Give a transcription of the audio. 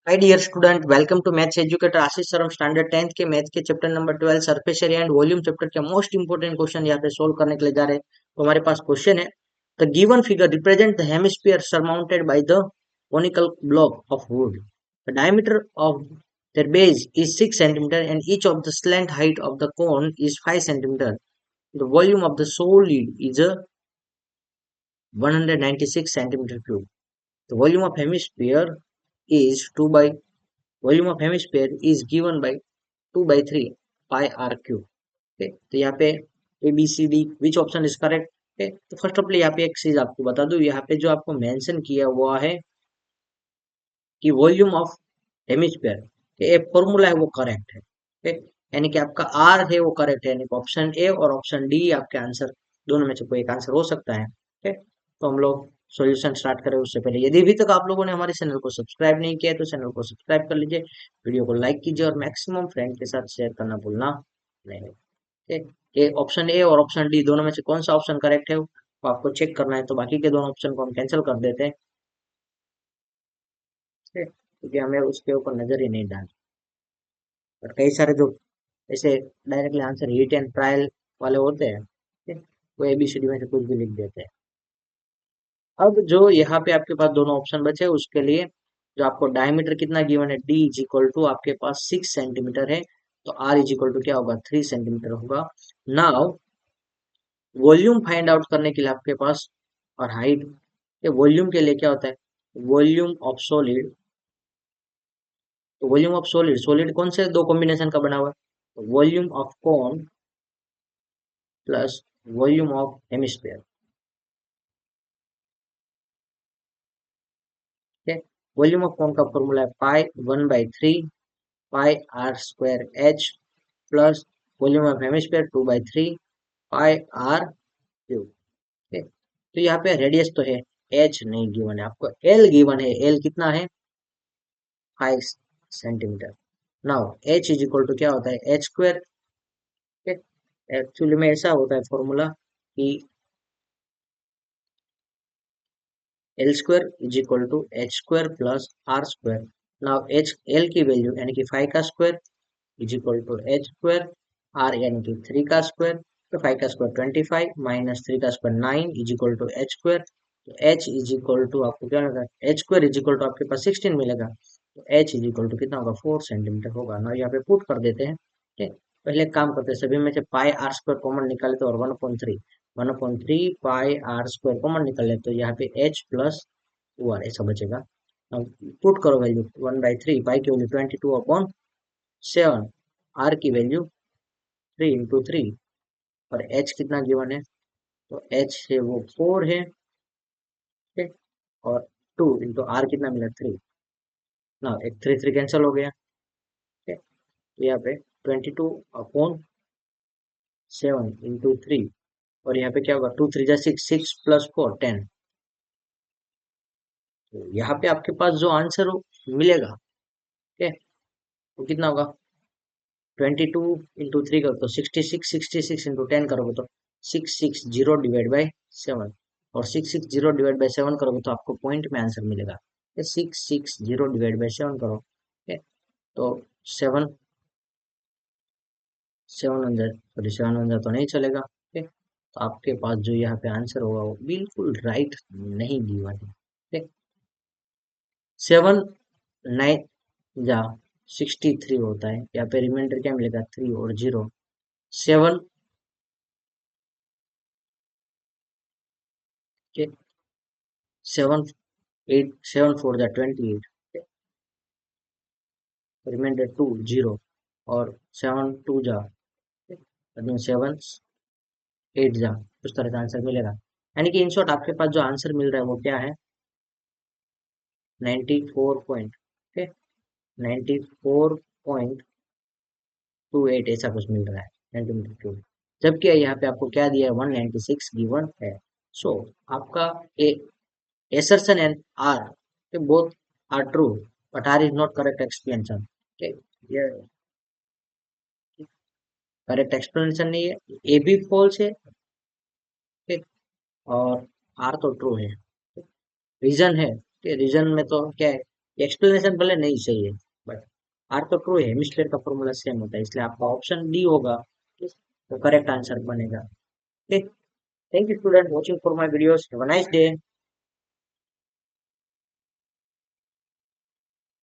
Hi dear student, welcome to maths educator Ashish sir. हम standard 10th के maths के chapter number 12 surface area and volume chapter के most important question यहाँ पे solve करने के लिए जा रहे हैं। तो हमारे पास क्वेश्चन है, the given figure represent the hemisphere surmounted by the conical block of wood. The diameter of their base is 6 centimeter and each of the slant height of the cone is 5 centimeter. The volume of the solid is a 196 centimeter cube. The volume of hemisphere is 2 by volume of hemisphere is given by 2/3 pi R cube. तो यहाँ पे A B C D which option is correct है। तो first of all यहाँ पे एक चीज आपको बता दूं, यहाँ पे जो आपको मेंशन किया हुआ है कि वॉल्यूम ऑफ हेमिस्फीयर ये फॉर्मूला है वो करेक्ट है, यानी कि आपका आर है वो करेक्ट है, यानी कि ऑप्शन ए और ऑप्शन डी आपके आंसर दोनों में से कोई एक आंसर हो सकता है। ठीक है, तो हम लोग सॉल्यूशन स्टार्ट करें उससे पहले यदि अभी तक आप लोगों ने हमारे चैनल को सब्सक्राइब नहीं किया है तो चैनल को सब्सक्राइब कर लीजिए, वीडियो को लाइक कीजिए और मैक्सिमम फ्रेंड के साथ शेयर करना भूलना नहीं। ठीक है, ये ऑप्शन ए और ऑप्शन डी दोनों में से कौन सा ऑप्शन करेक्ट है वो आपको चेक करना है, तो बाकी के दोनों ऑप्शन को हम कैंसिल कर देते हैं। ठीक है, क्योंकि हमें उसके ऊपर नजर ही नहीं डालनी। और कई सारे जो ऐसे directly answer hit and trial वाले होते हैं, ठीक है, वो एबीसीडी में से कुछ भी लिख देते हैं। अब जो यहाँ पे आपके पास दोनों ऑप्शन बचे उसके लिए जो आपको डायमीटर कितना गिवन है, डी इज इक्वल टू आपके पास 6 सेंटीमीटर है, तो आर इज इक्वल टू क्या होगा, 3 सेंटीमीटर होगा। नाउ वॉल्यूम फाइंड आउट करने के लिए आपके पास और हाइट, ये वॉल्यूम के लिए क्या होता है, वॉल्यूम ऑफ सॉलिड। तो वॉल्यूम ऑफ सॉलिड, सॉलिड कौन से दो कॉम्बिनेशन का बना हुआ है, volume of cone plus volume of hemisphere. ठीक है, वॉल्यूम ऑफ कॉन का फॉर्मूला है pi 1/3 pi R square H plus volume of hemisphere 2/3 pi R cube. ठीक है, तो यहाँ पे रेडियस तो है, एच नहीं गिवन है, आपको एल गिवन है। एल कितना है, 5 centimetre. Now H is equal to क्या होता है, एच स्क्वायर। एक्चुअली में ऐसा होता है फॉर्मूला कि L square is equal to H square plus R square. Now H L की वैल्यू यानी कि 5 का square is equal to H square, R यानी कि 3 का स्क्वायर, तो 5 का स्क्वायर 25 माइनस 3 का square 9 is equal to H square. तो एच इज इक्वल टू आपको क्या मिलेगा, H square is equal to आपके पास 16 मिलेगा, तो एच इज इक्वल टू कितना होगा, 4 सेंटीमीटर होगा ना। यहाँ पे पुट कर देते हैं। ठीक है, पहले एक काम करते हैं, सभी में से पाई आर स्क्वायर कॉमन निकाले तो, और 1/3 पाई आर स्क्वायर कॉमन निकाले तो यहाँ पे एच प्लस ओ आर ऐसा बचेगा। अब पुट करो वैल्यू, 1/3 पाई की वैल्यू 22/7, आर की वैल्यू 3 × 3, और एच कितना गिवन है, तो एच है वो 4 है। ठीक, और 2 × आर कितना मिला, 3 ना, एक 3 कैंसिल हो गया। ठीक, तो यहाँ पे 22/7 × 3, और यहाँ पे क्या होगा, 2 × 3 = 6, 6 + 4 10। तो यहाँ पे आपके पास जो आंसर हो मिलेगा, ठीक है, वो कितना होगा, 22 × 3 करो तो 66, 66 × 10 करोगे तो 660/7, और 660/7 करोगे तो आपको पॉइंट में आंसर मिलेगा। 660/7 करो, ठीक है, तो 7 7 तो नहीं चलेगा। ठीक है, तो आपके पास जो यहाँ पे आंसर होगा वो बिल्कुल राइट नहीं गिवन है। ठीक, 7 9 जा 63 होता है, यहाँ पे रिमाइंडर क्या मिलेगा, 3 और 0, 7 के 7 8 7 4 = 28, रिमाइंडर 2 0, और 7 2 जा 7 8 जा, उस तरह का आंसर मिलेगा। यानी कि इन शॉर्ट आपके पास जो आंसर मिल रहा है वो क्या है, 94 पॉइंट, ठीक है, 94.28 ऐसा कुछ मिल रहा है सेंटीमीटर क्यूब, जबकि यहाँ पे आपको क्या दिया है, 196 गिवन है। सो आपका ए assertion and R, okay, both are true, but R is not correct explanation. Okay, ये करेक्ट एक्सप्लेनेशन नहीं है, ए भी फॉल्स है, ठीक, और आर तो ट्रू है। रीजन है कि रीजन में तो क्या है, एक्सप्लेनेशन भले नहीं सही है, बट आर तो ट्रू है, हेमिस्फेयर का फॉर्मूला सेम होता है, इसलिए आपका ऑप्शन डी होगा तो करेक्ट आंसर बनेगा। Thank you student watching for my videos, have a nice day.